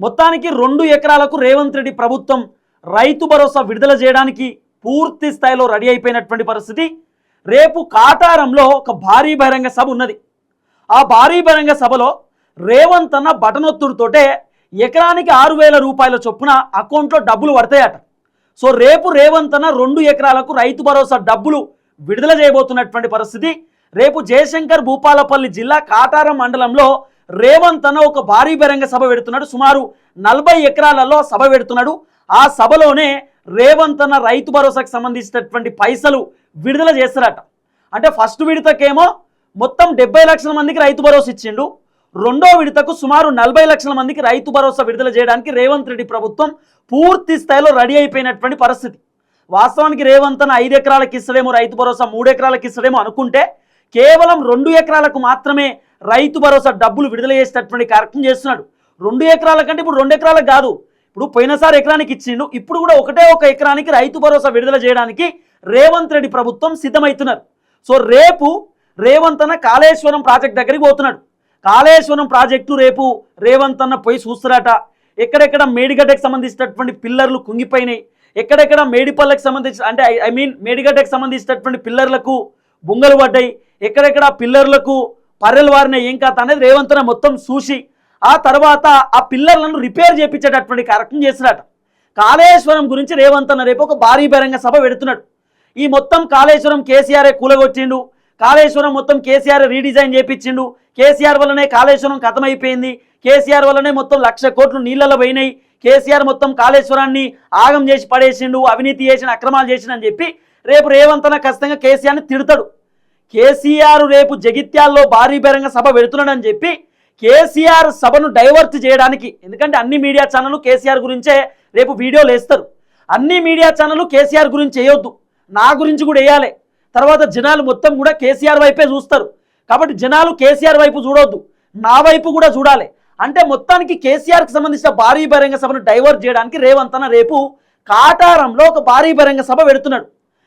మొత్తానికి 2 ఎకరాలకు రేవంత్ రెడ్డి ప్రభుత్వం రైతు భరోసా విడుదల చేయడానికి పూర్తి స్థాయిలో రెడీ అయిపోయినటువంటి పరిస్థితి. రేపు కాటారంలో ఒక భారీ బహిరంగ సభ ఉన్నది. ఆ భారీ బహిరంగ సభలో రేవంత్ అన్న బటనొత్తుడితోటే ఎకరానికి 6,000 రూపాయల చొప్పున అకౌంట్లో డబ్బులు పడతాయట. సో రేపు రేవంత్ అన్న 2 ఎకరాలకు రైతు భరోసా డబ్బులు విడుదల చేయబోతున్నటువంటి పరిస్థితి. రేపు జయశంకర్ భూపాలపల్లి జిల్లా కాటారం మండలంలో రేవంత్ అన్న ఒక భారీ బహిరంగ సభ పెడుతున్నాడు. సుమారు 40 ఎకరాలలో సభ పెడుతున్నాడు. ఆ సభలోనే రేవంత్ అన్న రైతు భరోసాకు సంబంధించినటువంటి పైసలు విడుదల చేస్తారట. అంటే ఫస్ట్ విడతకేమో మొత్తం 70 లక్షల మందికి రైతు భరోసా ఇచ్చిండు. రెండో విడతకు సుమారు 40 లక్షల మందికి రైతు భరోసా విడుదల చేయడానికి రేవంత్ రెడ్డి ప్రభుత్వం పూర్తి స్థాయిలో రెడీ అయిపోయినటువంటి పరిస్థితి. వాస్తవానికి రేవంత్ అన్న 5 ఎకరాలకు ఇస్తాడేమో రైతు భరోసా, 3 ఎకరాలకు ఇస్తాడేమో అనుకుంటే కేవలం 2 ఎకరాలకు మాత్రమే రైతు భరోసా డబ్బులు విడుదల చేసేటటువంటి కార్యక్రమం చేస్తున్నాడు. 2 ఎకరాల కంటే ఇప్పుడు 2 ఎకరాలకు కాదు, ఇప్పుడు పోయినసారి ఎకరానికి ఇచ్చిండు, ఇప్పుడు కూడా ఒక ఎకరానికి రైతు భరోసా విడుదల చేయడానికి రేవంత్ రెడ్డి ప్రభుత్వం సిద్ధమవుతున్నారు. సో రేపు రేవంత్ అన్న కాళేశ్వరం ప్రాజెక్ట్ దగ్గరికి పోతున్నాడు. కాళేశ్వరం ప్రాజెక్టు రేపు రేవంత్ అన్న పోయి చూస్తారట. ఎక్కడెక్కడ మేడిగడ్డకు సంబంధించినటువంటి పిల్లర్లు కుంగిపోయినాయి, ఎక్కడెక్కడ మేడిపల్లకి సంబంధించి అంటే మేడిగడ్డకు సంబంధించినటువంటి పిల్లర్లకు బుంగలు పడ్డాయి, ఎక్కడెక్కడ పిల్లర్లకు పర్రెలు వారిన ఏం కాత అనేది రేవంత్ అన్న మొత్తం చూసి ఆ తర్వాత ఆ పిల్లర్లను రిపేర్ చేయించేటటువంటి కార్యక్రమం చేస్తున్నాడు. కాళేశ్వరం గురించి రేవంత్ అన్న రేపు ఒక భారీ బహిరంగ సభ పెడుతున్నాడు. ఈ మొత్తం కాళేశ్వరం కేసీఆర్ కూలగొట్టిండు, కాళేశ్వరం మొత్తం కేసీఆర్ రీడిజైన్ చేయించిండు, కేసీఆర్ వల్లనే కాళేశ్వరం ఖతమైపోయింది, కేసీఆర్ వల్లనే మొత్తం 1,00,000 కోట్లు నీళ్ళలో పోయినాయి, కేసీఆర్ మొత్తం కాళేశ్వరాన్ని ఆగం చేసి పడేసిండు, అవినీతి చేసిన అక్రమాలు చేసిన అని చెప్పి రేపు రేవంత్ అన్న ఖచ్చితంగా కేసీఆర్ని తిడతాడు. కేసీఆర్ రేపు జగిత్యాల్లో భారీ బహిరంగ సభ పెడుతున్నాడని చెప్పి కేసీఆర్ సభను డైవర్ట్ చేయడానికి, ఎందుకంటే అన్ని మీడియా ఛానళ్ళు కేసీఆర్ గురించే రేపు వీడియోలు వేస్తారు, అన్ని మీడియా ఛానళ్ళు కేసీఆర్ గురించి వేయొద్దు, నా గురించి కూడా వేయాలి, తర్వాత జనాలు మొత్తం కూడా కేసీఆర్ వైపే చూస్తారు, కాబట్టి జనాలు కేసీఆర్ వైపు చూడొద్దు, నా వైపు కూడా చూడాలి అంటే మొత్తానికి కేసీఆర్కి సంబంధించిన భారీ బహిరంగ సభను డైవర్ట్ చేయడానికి రేవంత్ అన్న రేపు కాటారంలో ఒక భారీ బహిరంగ సభ పెడుతున్నాడు.